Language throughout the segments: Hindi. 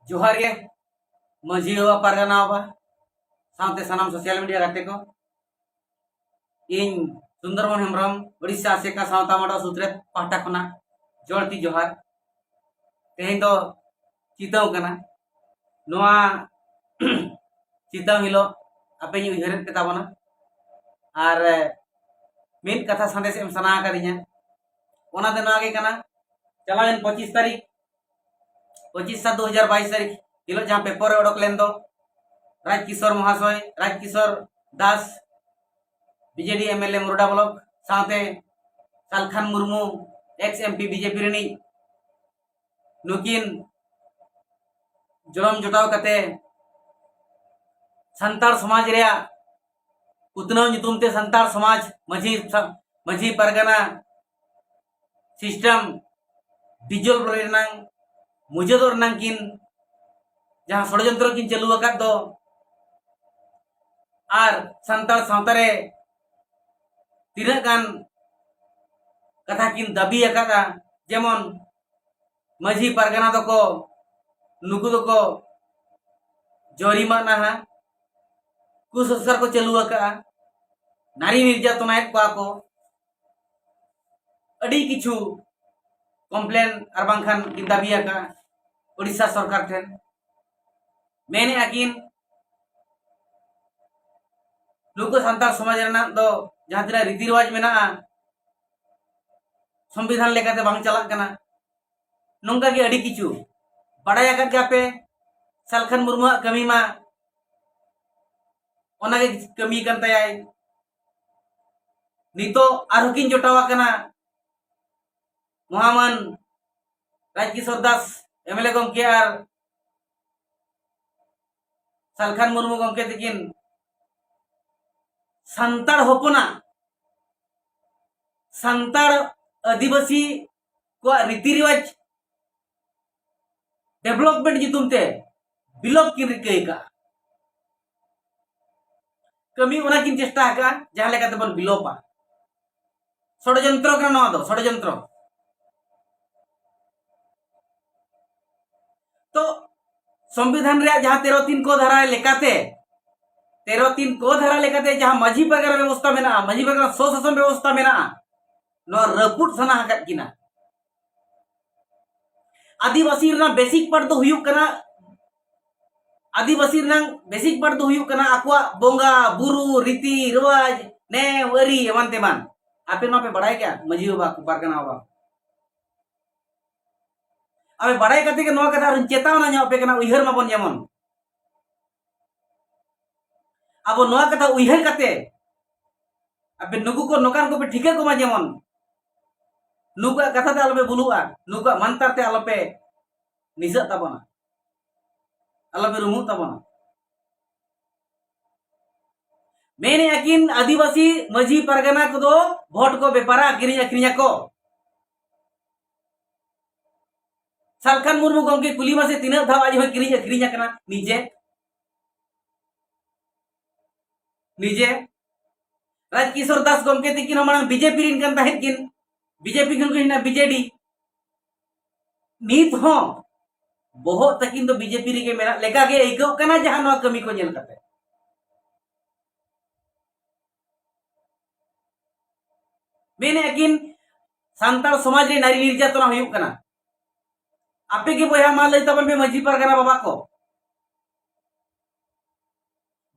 जोहार गे माझी बाबा पारगाना बाबा सावते सनाम सोशल मीडिया गाते को इन सुंदरमन हेम्ब्रम उड़ीसा सेका सावता माडा सूत्रे पाटा खना जोड़ती जोहार तेहें तो चिताव कना नोआ चिताव हिलो आपे नी उहरत के ताबना आर मेन कथा संदेश एम सना करिnya ओना दे नागे कना चलावेन 25 तारीख 25/7/2022 तारीख हिलो जहां पेपर ओडक लेन दो राजकिशोर महाशय Rajkishore Das BJD MLA Muruda block साथे Salkhan Murmu ex MP BJP रनी नुकिन जोरम जोटाव कते संतार समाज रे उतनाव नितुम ते संतार समाज माझी परगना सिस्टम डिजल रेनांग मुजदोर नांकिन जहां षड्यंत्र किन चालू अकाद दो आर संतार सावतारे तीना गान कथा किन दाबी अकादा जेमन माझी परगना दको नुकु दको जरिमाना हा कुसंस्कार को चालू अका नारी निर्यातना को अड़ी किछु कम्प्लेन और बांखान किन दाबी अका उड़ीसा सरकार ठेन मेने आकिन नुकु संतार समाज रना दो जहां तना रीति रिवाज मेना संविधान लेकाते बांग चलाक कना नोंका के अड़ी किछु बड़ाय अकाद के आपे सालखान मुर्मू कमी मा ओना के कमी कन तयाय नितो आरो किन जोटावा कना महामन राजकिशोर दास एमएलए गमके आर सालखान मुर्मू गमके तकिन संतार होपना संतार आदिवासी को रीति रिवाज डेवलपमेंट जितुमते बिलोप की रिकई का कमी ओना किन चेष्टा का जहां लेकाते बन बिलोपा षड्यंत्र का नवा दो षड्यंत्र तो संविधान रे जहां 13(3) को धारा लेकाते 13(3) को धारा लेकाते जहां माझी परगना व्यवस्था मेना माझी परगना स्वशासन व्यवस्था मेना नो रपुट सना हकत किना आदिवासी रना बेसिक पार्ट दो हुयुक कना आदिवासी रना बेसिक पार्ट दो हुयुक कना आकुआ बोंगा बुरु रीति रिवाज ने वरी एमान तेमान आपे नो पे बड़ाय क्या माझी बाबा परगना बाबा अबे बड़ाई कते के नवा कथा चेतावना ᱧᱚᱜ पे कना उइहर माबन जेमन अब नवा कथा उइहर कते अबे नुकु को नोकान को पे ठीके को मा जेमन नुकु कथा ते अलबे बुलुआ नुकु मंतर ते अलबे निज तबना अलबे रुमु तबना मेने अकिन आदिवासी माझी परगना को दो वोट को बेपारा किरिया किरिया को सालखान मुर्मू गमके कुलीमा से तीन धाव आज होय किरिया किरिया कना निजे निजे राजकिशोर दास गमके तिकिन हमारा बीजेपी रिन कन ताहित किन बीजेपी कन को हिना बीजेडी नीत हो बहुत तकिन तो बीजेपी रे के मेरा लेका के इको कना जहां नो कमी को नेल कते मेने अकिन संताल समाज रे नारी निर्यातना हुयुक कना आपे के बोया मा लई तबन पे माझी परगना बाबा को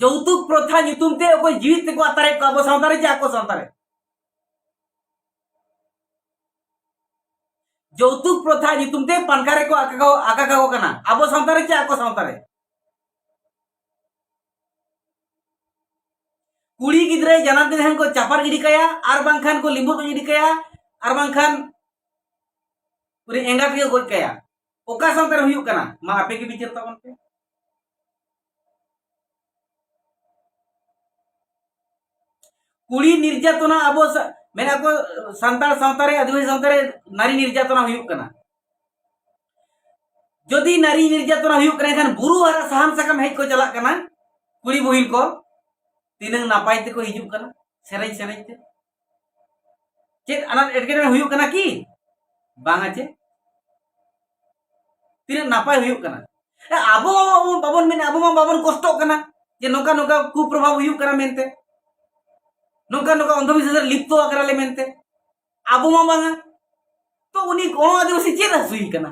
जौतुक प्रथा नितुमते कोई जीवित को अतारे को अब सावतारे जा को सावतारे जौतुक प्रथा नितुमते पनकारे को आका को कना अब सावतारे जा को सावतारे कुड़ी गिद्रे जनाम के को चापार गिडी कया आर बांखान को लिंबू को गिडी कया आर बांखान पूरी एंगा के गोज कया ओका सावतारे हुयुक कना मा आपे के विचार तबन पे कुड़ी निर्यातना अब मेना को संताल सावतारे आदिवासी सावतारे नारी निर्यातना हुयुक कना जदि नारी निर्यातना हुयुक कना खान बुरु हरा साहन सकम हेज को चला कना कुड़ी बहिन को तीनंग नापाय ते को हिजुक कना सेराई सेराई ते चेत अनाथ एटकेटने हुयुक कना की बांगा चे तीन नापाय हुयुक कना अब बाबन मेन अब बाबन कष्ट कना जे नोका नोका कुप्रभाव हुयुक कना मेनते नोका नोका अंधविश्वास लिप्तो करा ले मेनते अब बांगा तो उनी को आदिवासी चेद हसुई कना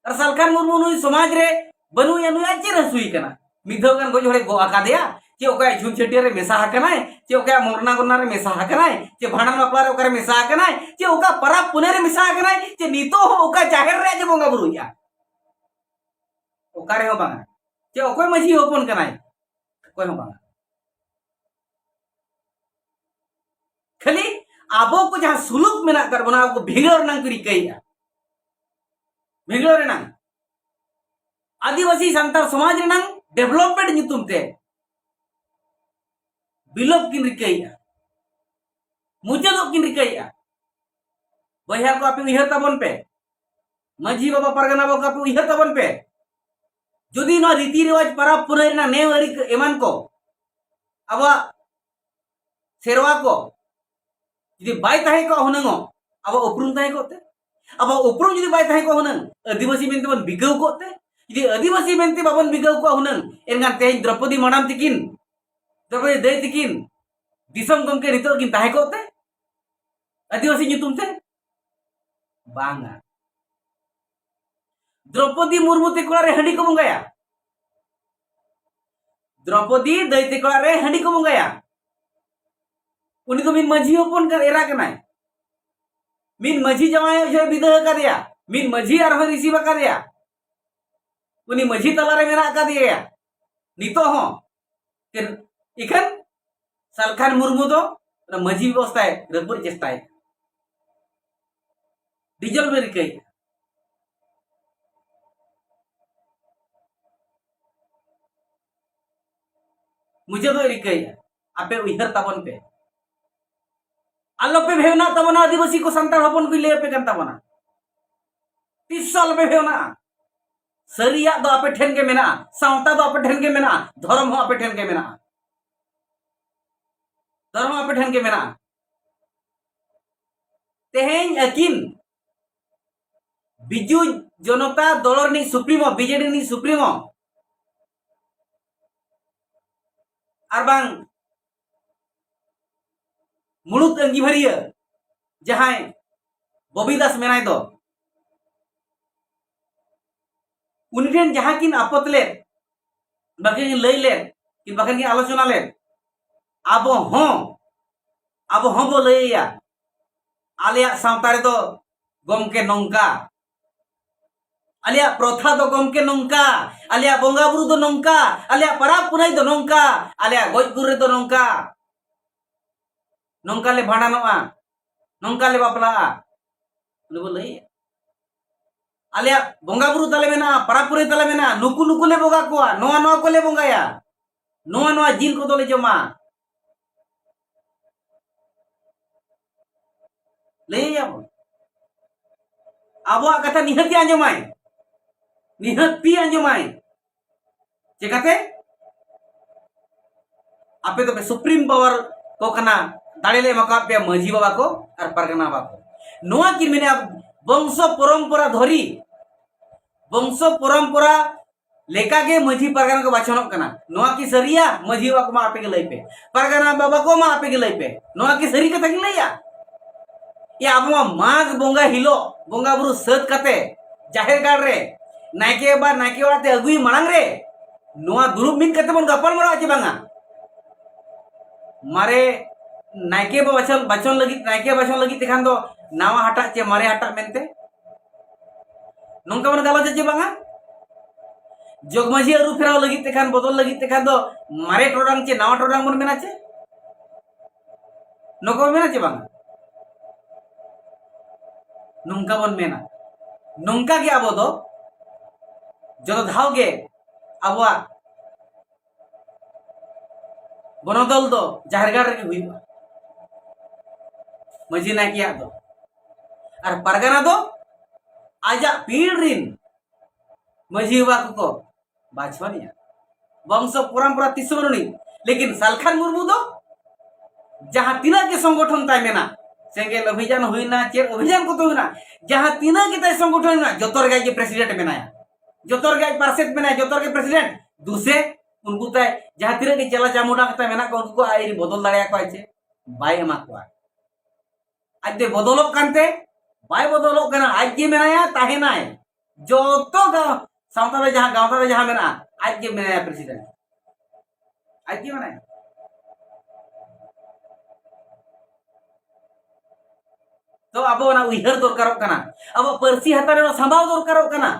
और सालखान मुर्मू नुई समाज रे बनु या नुई चेद हसुई कना मिधो गान गोज होड़े गो आका देया चे ओका झुन छटिया रे मेसा हकनाय चे ओका मोरना गोना रे मेसा हकनाय चे भाणन बापला रे ओका रे मेसा हकनाय चे ओका परब पुने रे मेसा हकनाय चे नीतो हो ओका जाहेर रे जे बोंगा बुरुया ओका रे हो बांगा चे ओकोय मजी होपन कनाय कोय हो बांगा खाली आबो को जहां सुलुक मेना कर बना को भिगड़ नंग करी कईया भिगड़ नंग आदिवासी संताल समाज नंग डेवलपमेंट नितुम ते बिलोप किन रिकईया मुचादो किन रिकईया बहिया को आपे उइहर ताबन पे मजी बाबा परगना बाबा को उइहर ताबन पे जदि न रीति रिवाज परब पुनई ना नेव अरी एमान को अब सेरवा को जदि बाय ताहे को हुनंगो अब उपरुम ताहे कोते अब उपरुम जदि बाय ताहे को हुनंग आदिवासी मेनते बन बिगव कोते जदि आदिवासी मेनते बाबन बिगव को हुनंग एनगान तेज द्रौपदी मडाम तिकिन द्रौपदी दे तिकिन दिसम गमके नितो किन ताहे कोते आदिवासी nyutum ते बांगा द्रौपदी मुर्मू ते कोला रे हंडी को बंगाया द्रौपदी दैते कोला रे हंडी को बंगाया उनी तो मिन मजी होपन कर एरा कनाय मिन मजी जमाय जो विदह कर दिया मिन मजी आर हो रिसीव कर दिया उनी मजी तला रे मेरा का दिया नितो हो के इखन सालखान मुर्मू दो मजी व्यवस्था है रबर चेष्टा है डीजल में रिकई मुझे तो रिकई आपे उइहर ताबन पे आलो पे भेवना तबना आदिवासी को संताल हपन को ले पे कन तबना 30 साल पे भेवना सरिया दो आपे ठेन के मेना सावता दो आपे ठेन के मेना धर्म हो आपे ठेन के मेना धर्म आपे ठेन के मेना तेहेन अकिन बिजू जनता दल नी सुप्रीमो बीजेडी नी सुप्रीमो और बांग मुड़ुत अंगीभरिया जहां बबी दास मेनाय दो उनठेन जहां किन आपत ले बाकिन लई ले कि बाकिन की आलोचना ले अब बो लईया आलिया सावता रे दो गमके नंका आलिया प्रथा दो गमके नंका आलिया बोंगा बुरु दो नंका आलिया पराब पुनाई दो नंका आलिया गजगुर रे दो नंका नंका ले भांडानोआ नंका ले बापला नुबो लई आलिया बोंगा बुरु तले मेना पराब पुरे तले मेना नुकु नुकु ले बोगा कोआ नोआ नोआ को ले बोंगाया नोआ नोआ जिल को दोले जमा लईया आबो कथा निहति आंजमाय निहति आंजमाय चेकाते आपे तो सुप्रीम पावर को कना दाड़ेले मका पे मजी बाबा को और परगना बाबा को नोआ कि मेने वंश परंपरा धरी वंश परंपरा लेका के मजी परगना को बाछनो कना नोआ की सरिया मजी बाबा को मा आपे के लई पे परगना बाबा को मा आपे के लई पे नोआ की सरी कथा की लईया या अब माघ बोंगा हिलो बोंगा बुरु सत कते जाहिर गाड़ रे नायके बा नायके वाते अगुई मांग रे नोआ दुरुब मिन कते बन गपल मरा चे बांगा मारे नायके बा बचन लगी नायके बचन लगी तेखान दो नावा हटा चे मारे हटा मेनते नोंका बन गालो चे बांगा जोगमाजी अरु फेराव लगी तेखान बदल लगी तेखान दो मारे टोडांग चे नावा टोडांग बन मेना चे नको मेना चे बांगा नोंका बन मेना नोंका के आबो दो जो धाव के आबो बनोदल दो जाहरगाड़ रे हुई मजी नायकिया दो और परगना दो आजा पीड़ रिन मजी बाबा को बाछवनिया वंश परंपरा तिसमरुनी लेकिन सालखान मुर्मू दो जहां तीना के संगठन ताय मेना सेंगेल अभियान हुईना चेर अभियान को तो हुईना जहां तीना के ताय संगठन ना जतर गाय के प्रेसिडेंट मेनाया जोतर के पार्षद में जोतर के प्रेसिडेंट दूसरे उनको तय जहां तीर के चला चामुंडा कता मेना को उनको आई बदल दाड़े को आइचे बाय एमा को आज दे बदलोक कानते बाय बदलोक कना आज के मेनाया ताहेनाय जोतो गांव सावता रे जहां मेना आज के मेनाया प्रेसिडेंट आज के मेनाया तो अब ना उइहर दरकारों कना अब परसी हतारे संभाव दरकारों कना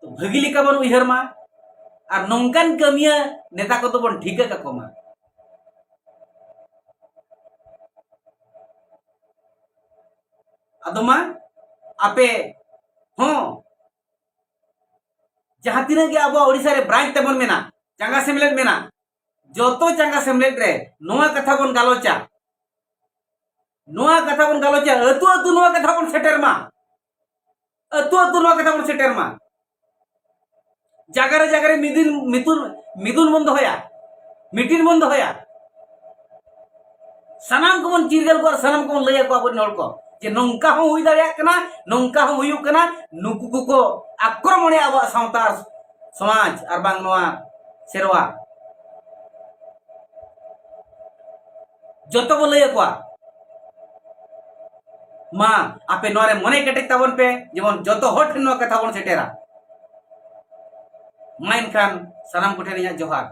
तो भगी लिका बन उइहर मा और नौकान कमिया नेता को तो बन ठीक है का मा अदमा आपे हाँ जहां तीन के अब ओडिशा रे ब्रांच तबन मेना चांगा सेमलेट मेना जोतो चांगा सेमलेट रे नोआ कथा बन गालोचा अतु अतु नोआ कथा बन सेटर मा अतु नोआ कथा बन सेटर मा जागरे मिदुन बंद होया मीटिंग बंद होया सनाम को बन चिरगल को सनाम को लैया को अपन हड़ को जे नौका हो हुई दाड़िया कना नौका हो हुई कना नुकु को आक्रमण अब सावता समाज और बांग नोआ सेरवा जोतो को लैया को मा आपे नोरे मने कटेक ताबन पे जेमन जोतो हट नो कथा बन सेटेरा माइन खान सनाम कुठे जोहार।